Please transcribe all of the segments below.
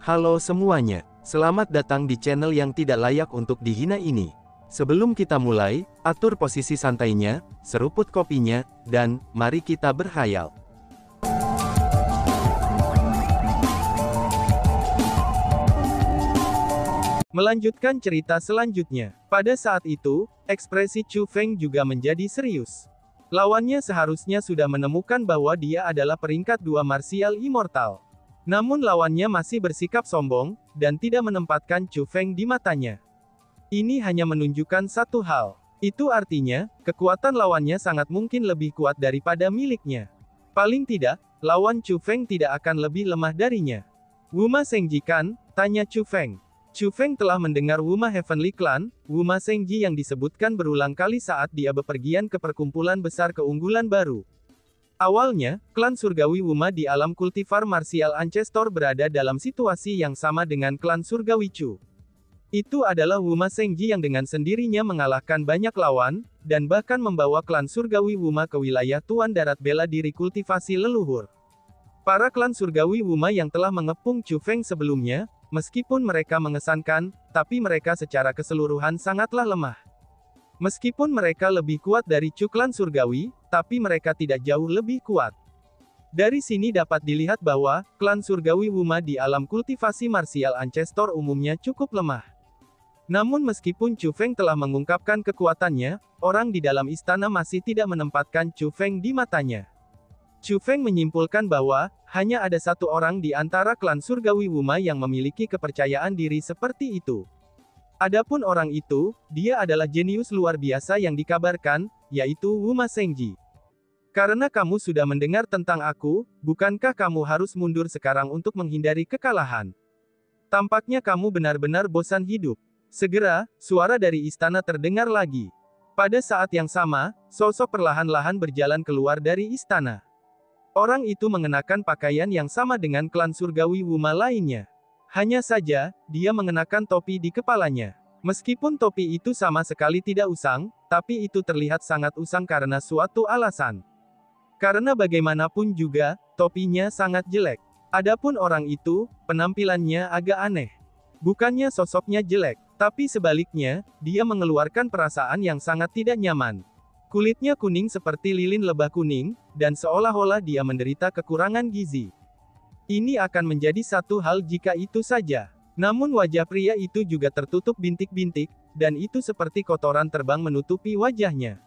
Halo semuanya, selamat datang di channel yang tidak layak untuk dihina ini. Sebelum kita mulai, atur posisi santainya, seruput kopinya, dan mari kita berkhayal. Melanjutkan cerita selanjutnya. Pada saat itu, ekspresi Chu Feng juga menjadi serius. Lawannya seharusnya sudah menemukan bahwa dia adalah peringkat 2 martial immortal. Namun lawannya masih bersikap sombong, dan tidak menempatkan Chu Feng di matanya. Ini hanya menunjukkan satu hal. Itu artinya, kekuatan lawannya sangat mungkin lebih kuat daripada miliknya. Paling tidak, lawan Chu Feng tidak akan lebih lemah darinya. Wuma Sengji kan? Tanya Chu Feng. Chu Feng telah mendengar Wuma Heavenly Clan, Wuma Sengji yang disebutkan berulang kali saat dia bepergian ke perkumpulan besar keunggulan baru. Awalnya, klan surgawi Wuma di alam kultivar martial Ancestor berada dalam situasi yang sama dengan klan surgawi Chu. Itu adalah Wuma Sengji yang dengan sendirinya mengalahkan banyak lawan, dan bahkan membawa klan surgawi Wuma ke wilayah Tuan Darat bela diri kultivasi leluhur. Para klan surgawi Wuma yang telah mengepung Chu Feng sebelumnya, meskipun mereka mengesankan, tapi mereka secara keseluruhan sangatlah lemah. Meskipun mereka lebih kuat dari Chu klan surgawi, tapi mereka tidak jauh lebih kuat. Dari sini dapat dilihat bahwa, klan surgawi Wuma di alam kultivasi martial Ancestor umumnya cukup lemah. Namun meskipun Chu Feng telah mengungkapkan kekuatannya, orang di dalam istana masih tidak menempatkan Chu Feng di matanya. Chu Feng menyimpulkan bahwa, hanya ada satu orang di antara klan surgawi Wuma yang memiliki kepercayaan diri seperti itu. Adapun orang itu, dia adalah jenius luar biasa yang dikabarkan, yaitu Wuma Sengji. Karena kamu sudah mendengar tentang aku, bukankah kamu harus mundur sekarang untuk menghindari kekalahan? Tampaknya kamu benar-benar bosan hidup. Segera, suara dari istana terdengar lagi. Pada saat yang sama, sosok perlahan-lahan berjalan keluar dari istana. Orang itu mengenakan pakaian yang sama dengan klan surgawi Wuma lainnya. Hanya saja, dia mengenakan topi di kepalanya. Meskipun topi itu sama sekali tidak usang, tapi itu terlihat sangat usang karena suatu alasan. Karena bagaimanapun juga, topinya sangat jelek. Adapun orang itu, penampilannya agak aneh. Bukannya sosoknya jelek, tapi sebaliknya, dia mengeluarkan perasaan yang sangat tidak nyaman. Kulitnya kuning seperti lilin lebah kuning, dan seolah-olah dia menderita kekurangan gizi. Ini akan menjadi satu hal jika itu saja. Namun wajah pria itu juga tertutup bintik-bintik, dan itu seperti kotoran terbang menutupi wajahnya.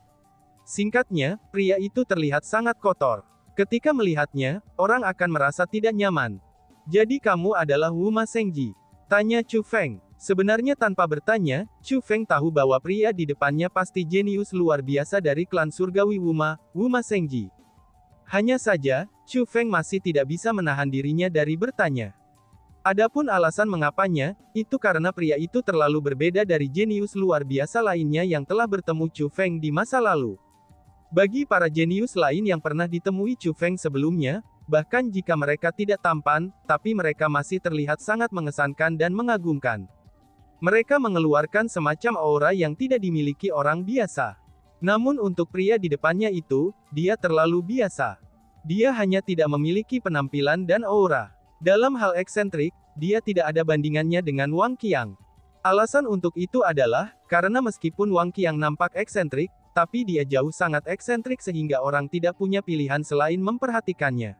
Singkatnya, pria itu terlihat sangat kotor. Ketika melihatnya, orang akan merasa tidak nyaman. Jadi kamu adalah Wuma Sengji? Tanya Chu Feng. Sebenarnya tanpa bertanya, Chu Feng tahu bahwa pria di depannya pasti jenius luar biasa dari klan surgawi Wuma, Wuma Sengji. Hanya saja, Chu Feng masih tidak bisa menahan dirinya dari bertanya. Adapun alasan mengapanya, itu karena pria itu terlalu berbeda dari jenius luar biasa lainnya yang telah bertemu Chu Feng di masa lalu. Bagi para jenius lain yang pernah ditemui Chu Feng sebelumnya, bahkan jika mereka tidak tampan, tapi mereka masih terlihat sangat mengesankan dan mengagumkan. Mereka mengeluarkan semacam aura yang tidak dimiliki orang biasa. Namun untuk pria di depannya itu, dia terlalu biasa. Dia hanya tidak memiliki penampilan dan aura. Dalam hal eksentrik, dia tidak ada bandingannya dengan Wang Qiang. Alasan untuk itu adalah, karena meskipun Wang Qiang nampak eksentrik, tapi dia jauh sangat eksentrik sehingga orang tidak punya pilihan selain memperhatikannya.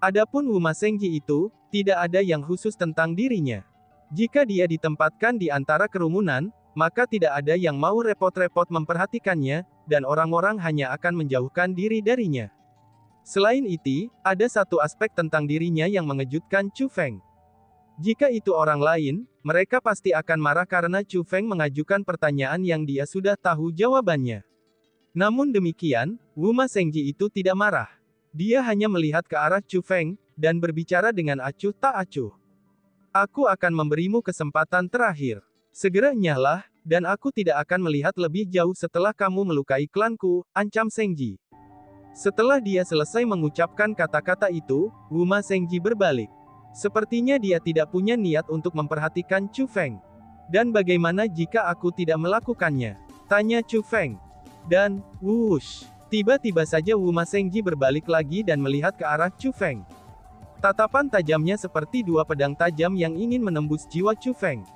Adapun Wuma Sengji itu, tidak ada yang khusus tentang dirinya. Jika dia ditempatkan di antara kerumunan, maka tidak ada yang mau repot-repot memperhatikannya, dan orang-orang hanya akan menjauhkan diri darinya. Selain itu, ada satu aspek tentang dirinya yang mengejutkan Chu Feng. Jika itu orang lain, mereka pasti akan marah karena Chu Feng mengajukan pertanyaan yang dia sudah tahu jawabannya. Namun demikian, Wuma Sengji itu tidak marah. Dia hanya melihat ke arah Chu Feng, dan berbicara dengan acuh tak acuh. Aku akan memberimu kesempatan terakhir. Segera nyahlah, dan aku tidak akan melihat lebih jauh setelah kamu melukai klanku, ancam Sengji. Setelah dia selesai mengucapkan kata-kata itu, Wuma Sengji berbalik. Sepertinya dia tidak punya niat untuk memperhatikan Chu Feng. Dan bagaimana jika aku tidak melakukannya? Tanya Chu Feng. Dan, wush. Tiba-tiba saja Wuma Sengji berbalik lagi dan melihat ke arah Chu Feng. Tatapan tajamnya seperti dua pedang tajam yang ingin menembus jiwa Chu Feng.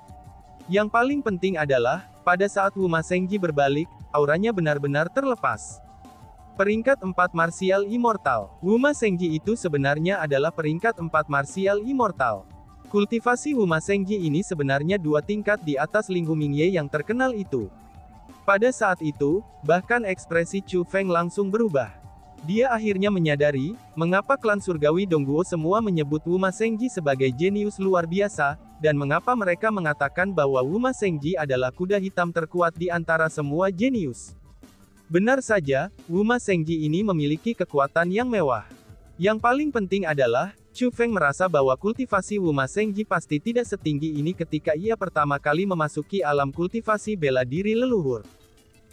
Yang paling penting adalah, pada saat Wu Ma Shengji berbalik, auranya benar-benar terlepas. Peringkat 4 Martial Immortal. Wu Ma Shengji itu sebenarnya adalah peringkat 4 Martial Immortal. Kultivasi Wu Ma Shengji ini sebenarnya 2 tingkat di atas Ling Hu Mingye yang terkenal itu. Pada saat itu, bahkan ekspresi Chu Feng langsung berubah. Dia akhirnya menyadari, mengapa klan surgawi Dongguo semua menyebut Wu Ma Shengji sebagai jenius luar biasa, dan mengapa mereka mengatakan bahwa Wu Ma Shengji adalah kuda hitam terkuat di antara semua jenius. Benar saja, Wu Ma Shengji ini memiliki kekuatan yang mewah. Yang paling penting adalah, Chu Feng merasa bahwa kultivasi Wu Ma Shengji pasti tidak setinggi ini ketika ia pertama kali memasuki alam kultivasi bela diri leluhur.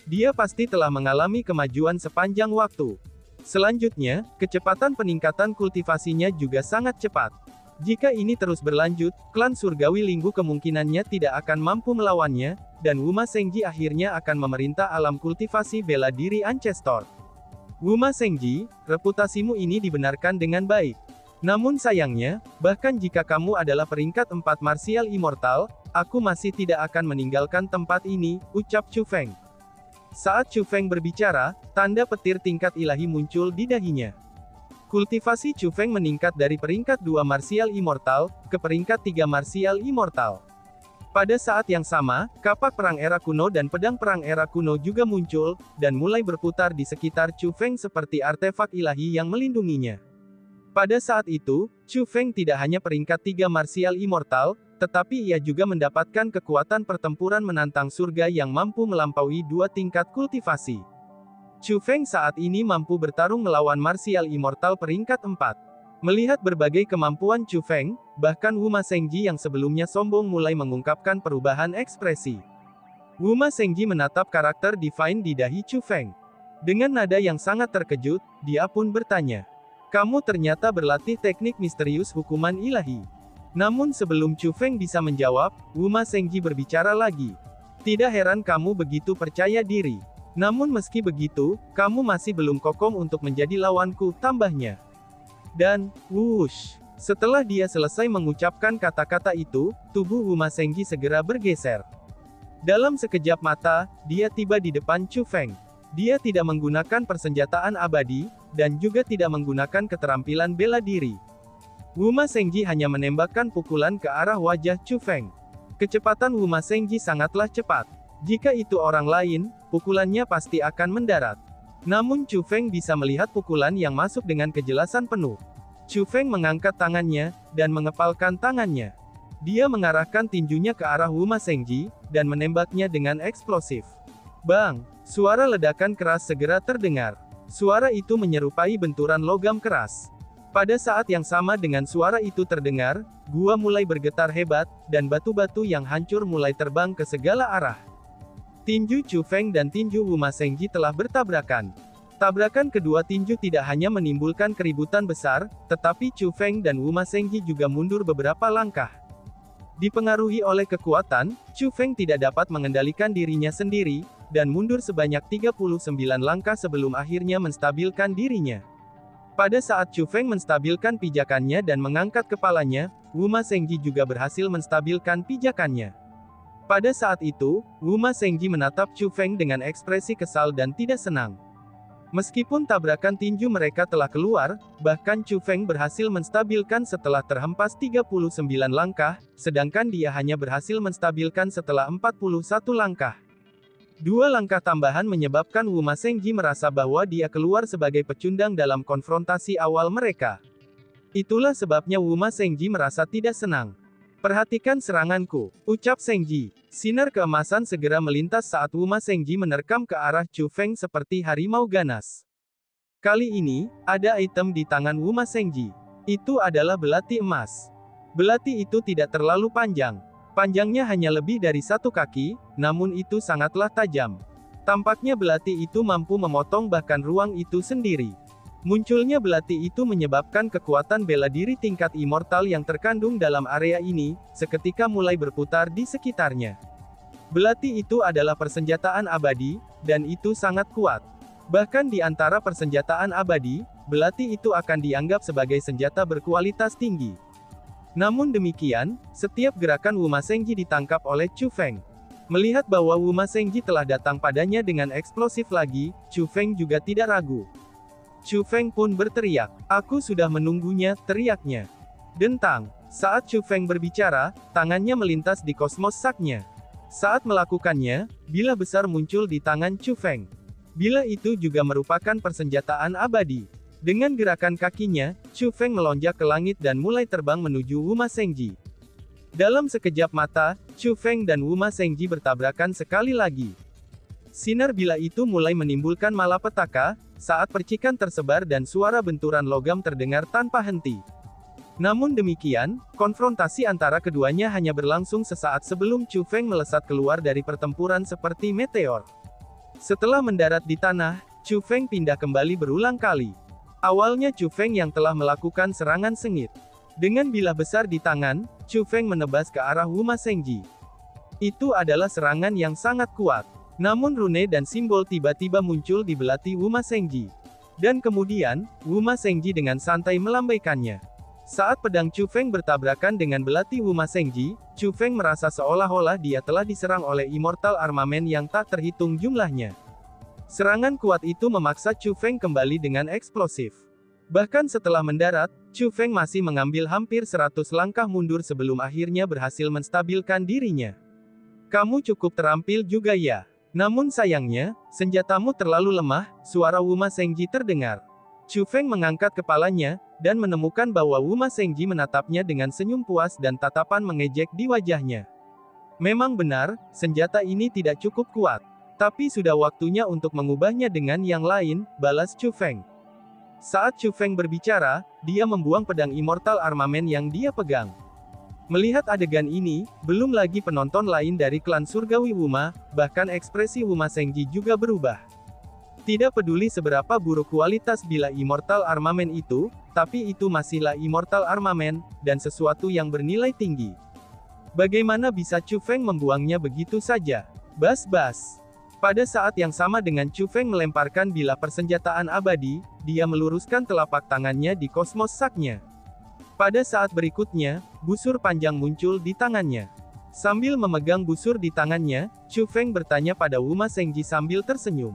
Dia pasti telah mengalami kemajuan sepanjang waktu. Selanjutnya, kecepatan peningkatan kultivasinya juga sangat cepat. Jika ini terus berlanjut, klan surgawi Linggu kemungkinannya tidak akan mampu melawannya, dan Wu Ma Shengji akhirnya akan memerintah alam kultivasi bela diri Ancestor. Wu Ma Shengji, reputasimu ini dibenarkan dengan baik. Namun sayangnya, bahkan jika kamu adalah peringkat 4 Martial Immortal, aku masih tidak akan meninggalkan tempat ini, ucap Chu Feng. Saat Chu Feng berbicara, tanda petir tingkat ilahi muncul di dahinya. Kultivasi Chu Feng meningkat dari peringkat 2 Martial Immortal, ke peringkat 3 Martial Immortal. Pada saat yang sama, kapak perang era kuno dan pedang perang era kuno juga muncul, dan mulai berputar di sekitar Chu Feng seperti artefak ilahi yang melindunginya. Pada saat itu, Chu Feng tidak hanya peringkat 3 Martial Immortal, tetapi ia juga mendapatkan kekuatan pertempuran menantang surga yang mampu melampaui 2 tingkat kultivasi. Chu Feng saat ini mampu bertarung melawan Martial Immortal peringkat 4. Melihat berbagai kemampuan Chu Feng, bahkan Wu Ma Shengji yang sebelumnya sombong mulai mengungkapkan perubahan ekspresi. Wu Ma Shengji menatap karakter Divine di dahi Chu Feng. Dengan nada yang sangat terkejut, dia pun bertanya, "Kamu ternyata berlatih teknik misterius hukuman ilahi." Namun sebelum Chu Feng bisa menjawab, Wu Ma Shengji berbicara lagi. "Tidak heran kamu begitu percaya diri. Namun meski begitu, kamu masih belum kokoh untuk menjadi lawanku," tambahnya. Dan, wush. Setelah dia selesai mengucapkan kata-kata itu, tubuh Wu Ma Shengji segera bergeser. Dalam sekejap mata, dia tiba di depan Chu Feng. Dia tidak menggunakan persenjataan abadi, dan juga tidak menggunakan keterampilan bela diri. Wu Ma Shengji hanya menembakkan pukulan ke arah wajah Chu Feng. Kecepatan Wu Ma Shengji sangatlah cepat. Jika itu orang lain, pukulannya pasti akan mendarat. Namun Chu Feng bisa melihat pukulan yang masuk dengan kejelasan penuh. Chu Feng mengangkat tangannya, dan mengepalkan tangannya. Dia mengarahkan tinjunya ke arah Wu Ma Shengji, dan menembaknya dengan eksplosif. Bang! Suara ledakan keras segera terdengar. Suara itu menyerupai benturan logam keras. Pada saat yang sama dengan suara itu terdengar, gua mulai bergetar hebat, dan batu-batu yang hancur mulai terbang ke segala arah. Tinju Chu Feng dan tinju Wu Ma Shengji telah bertabrakan. Tabrakan kedua tinju tidak hanya menimbulkan keributan besar, tetapi Chu Feng dan Wu Ma Shengji juga mundur beberapa langkah. Dipengaruhi oleh kekuatan, Chu Feng tidak dapat mengendalikan dirinya sendiri, dan mundur sebanyak 39 langkah sebelum akhirnya menstabilkan dirinya. Pada saat Chu Feng menstabilkan pijakannya dan mengangkat kepalanya, Wu Ma Shengji juga berhasil menstabilkan pijakannya. Pada saat itu, Wu Ma Shengji menatap Chu Feng dengan ekspresi kesal dan tidak senang. Meskipun tabrakan tinju mereka telah keluar, bahkan Chu Feng berhasil menstabilkan setelah terhempas 39 langkah, sedangkan dia hanya berhasil menstabilkan setelah 41 langkah. 2 langkah tambahan menyebabkan Wu Ma Shengji merasa bahwa dia keluar sebagai pecundang dalam konfrontasi awal mereka. Itulah sebabnya Wu Ma Shengji merasa tidak senang. "Perhatikan seranganku," ucap Shengji. Sinar keemasan segera melintas saat Wu Ma Shengji menerkam ke arah Chu Feng seperti harimau ganas. Kali ini, ada item di tangan Wu Ma Shengji. Itu adalah belati emas. Belati itu tidak terlalu panjang. Panjangnya hanya lebih dari 1 kaki, namun itu sangatlah tajam. Tampaknya belati itu mampu memotong bahkan ruang itu sendiri. Munculnya belati itu menyebabkan kekuatan bela diri tingkat immortal yang terkandung dalam area ini, seketika mulai berputar di sekitarnya. Belati itu adalah persenjataan abadi, dan itu sangat kuat. Bahkan di antara persenjataan abadi, belati itu akan dianggap sebagai senjata berkualitas tinggi. Namun demikian, setiap gerakan Wuma Sengji ditangkap oleh Chu Feng. Melihat bahwa Wuma Sengji telah datang padanya dengan eksplosif lagi, Chu Feng juga tidak ragu. Chu Feng pun berteriak, "Aku sudah menunggunya," teriaknya. Dentang. Saat Chu Feng berbicara, tangannya melintas di kosmos saknya. Saat melakukannya, bila besar muncul di tangan Chu Feng. Bila itu juga merupakan persenjataan abadi. Dengan gerakan kakinya, Chu Feng melonjak ke langit dan mulai terbang menuju Wuma Sengji. Dalam sekejap mata, Chu Feng dan Wuma Sengji bertabrakan sekali lagi. Sinar bila itu mulai menimbulkan malapetaka, saat percikan tersebar dan suara benturan logam terdengar tanpa henti. Namun demikian, konfrontasi antara keduanya hanya berlangsung sesaat sebelum Chu Feng melesat keluar dari pertempuran seperti meteor. Setelah mendarat di tanah, Chu Feng pindah kembali berulang kali. Awalnya Chu Feng yang telah melakukan serangan sengit. Dengan bilah besar di tangan, Chu Feng menebas ke arah Wuma Sengji. Itu adalah serangan yang sangat kuat. Namun rune dan simbol tiba-tiba muncul di belati Wuma Sengji. Dan kemudian, Wuma Sengji dengan santai melambaikannya. Saat pedang Chu Feng bertabrakan dengan belati Wuma Sengji, Chu Feng merasa seolah-olah dia telah diserang oleh immortal armamen yang tak terhitung jumlahnya. Serangan kuat itu memaksa Chu Feng kembali dengan eksplosif. Bahkan setelah mendarat, Chu Feng masih mengambil hampir 100 langkah mundur sebelum akhirnya berhasil menstabilkan dirinya. "Kamu cukup terampil juga ya. Namun sayangnya, senjatamu terlalu lemah," suara Wuma Sengji terdengar. Chu Feng mengangkat kepalanya, dan menemukan bahwa Wuma Sengji menatapnya dengan senyum puas dan tatapan mengejek di wajahnya. "Memang benar, senjata ini tidak cukup kuat. Tapi sudah waktunya untuk mengubahnya dengan yang lain," balas Chu Feng. Saat Chu Feng berbicara, dia membuang pedang immortal armamen yang dia pegang. Melihat adegan ini, belum lagi penonton lain dari klan surgawi Wuma, bahkan ekspresi Wuma Sengji juga berubah. Tidak peduli seberapa buruk kualitas bilah immortal armamen itu, tapi itu masihlah immortal armamen, dan sesuatu yang bernilai tinggi. Bagaimana bisa Chu Feng membuangnya begitu saja? Bas-bas. Pada saat yang sama dengan Chu Feng melemparkan bilah persenjataan abadi, dia meluruskan telapak tangannya di kosmos saknya. Pada saat berikutnya, busur panjang muncul di tangannya. Sambil memegang busur di tangannya, Chu Feng bertanya pada Wuma Sengji sambil tersenyum.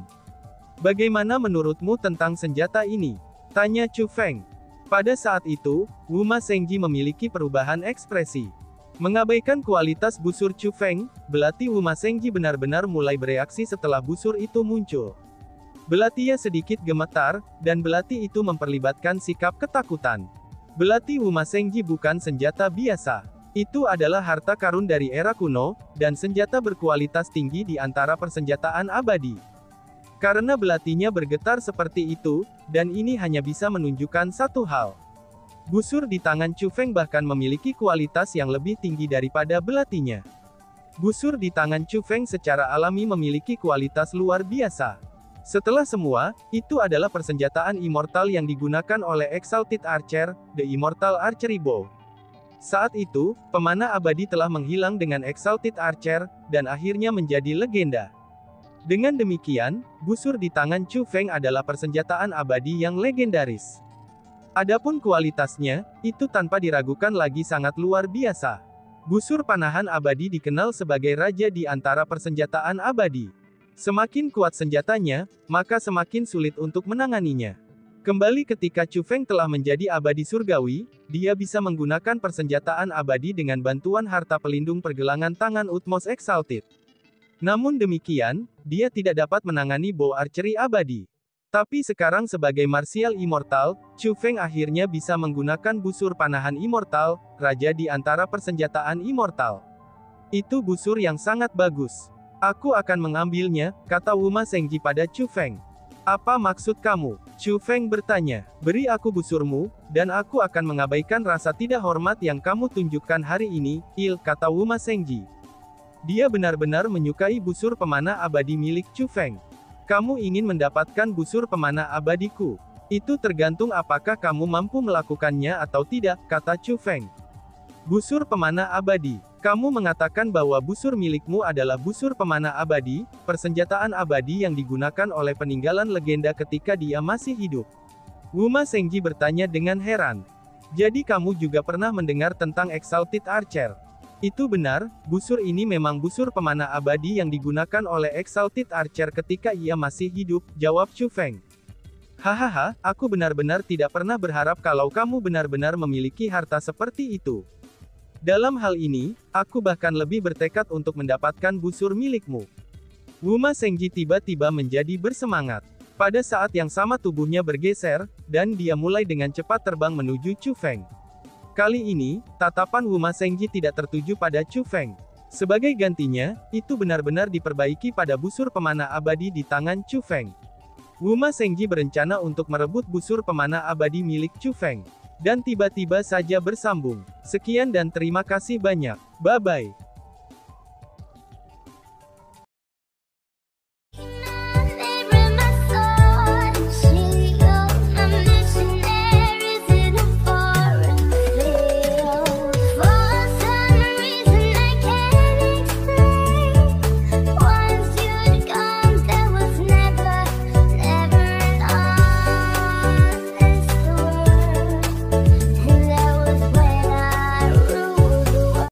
"Bagaimana menurutmu tentang senjata ini?" tanya Chu Feng. Pada saat itu, Wuma Sengji memiliki perubahan ekspresi. Mengabaikan kualitas busur Chu Feng, belati Wuma Sengji benar-benar mulai bereaksi setelah busur itu muncul. Belatinya sedikit gemetar, dan belati itu memperlibatkan sikap ketakutan. Belati Wuma Sengji bukan senjata biasa. Itu adalah harta karun dari era kuno, dan senjata berkualitas tinggi di antara persenjataan abadi. Karena belatinya bergetar seperti itu, dan ini hanya bisa menunjukkan satu hal. Busur di tangan Chu Feng bahkan memiliki kualitas yang lebih tinggi daripada belatinya. Busur di tangan Chu Feng secara alami memiliki kualitas luar biasa. Setelah semua, itu adalah persenjataan immortal yang digunakan oleh Exalted Archer, The Immortal Archery Bow. Saat itu, pemanah abadi telah menghilang dengan Exalted Archer, dan akhirnya menjadi legenda. Dengan demikian, busur di tangan Chu Feng adalah persenjataan abadi yang legendaris. Adapun kualitasnya, itu tanpa diragukan lagi sangat luar biasa. Busur panahan abadi dikenal sebagai raja di antara persenjataan abadi. Semakin kuat senjatanya, maka semakin sulit untuk menanganinya. Kembali ketika Chu Feng telah menjadi abadi surgawi, dia bisa menggunakan persenjataan abadi dengan bantuan harta pelindung pergelangan tangan Utmost Exalted. Namun demikian, dia tidak dapat menangani bow archery abadi. Tapi sekarang sebagai martial immortal, Chu Feng akhirnya bisa menggunakan busur panahan immortal, raja di antara persenjataan immortal. Itu busur yang sangat bagus. "Aku akan mengambilnya," kata Wuma Sengji pada Chu Feng. "Apa maksud kamu?" Chu Feng bertanya. "Beri aku busurmu, dan aku akan mengabaikan rasa tidak hormat yang kamu tunjukkan hari ini, kata Wuma Sengji. Dia benar-benar menyukai busur pemanah abadi milik Chu Feng. "Kamu ingin mendapatkan busur pemanah abadiku? Itu tergantung apakah kamu mampu melakukannya atau tidak," kata Chu Feng. "Busur pemanah abadi. Kamu mengatakan bahwa busur milikmu adalah busur pemanah abadi, persenjataan abadi yang digunakan oleh peninggalan legenda ketika dia masih hidup. Wuma Sengji bertanya dengan heran. Jadi kamu juga pernah mendengar tentang Exalted Archer? Itu benar, busur ini memang busur pemanah abadi yang digunakan oleh Exalted Archer ketika ia masih hidup, jawab Chu Feng. Hahaha, aku benar-benar tidak pernah berharap kalau kamu benar-benar memiliki harta seperti itu. Dalam hal ini, aku bahkan lebih bertekad untuk mendapatkan busur milikmu. Wuma Sengji tiba-tiba menjadi bersemangat. Pada saat yang sama tubuhnya bergeser, dan dia mulai dengan cepat terbang menuju Chu Feng. Kali ini, tatapan Wuma Sengji tidak tertuju pada Chu Feng. Sebagai gantinya, itu benar-benar diperbaiki pada busur pemanah abadi di tangan Chu Feng. Wuma Sengji berencana untuk merebut busur pemanah abadi milik Chu Feng. Dan tiba-tiba saja bersambung. Sekian dan terima kasih banyak. Bye-bye.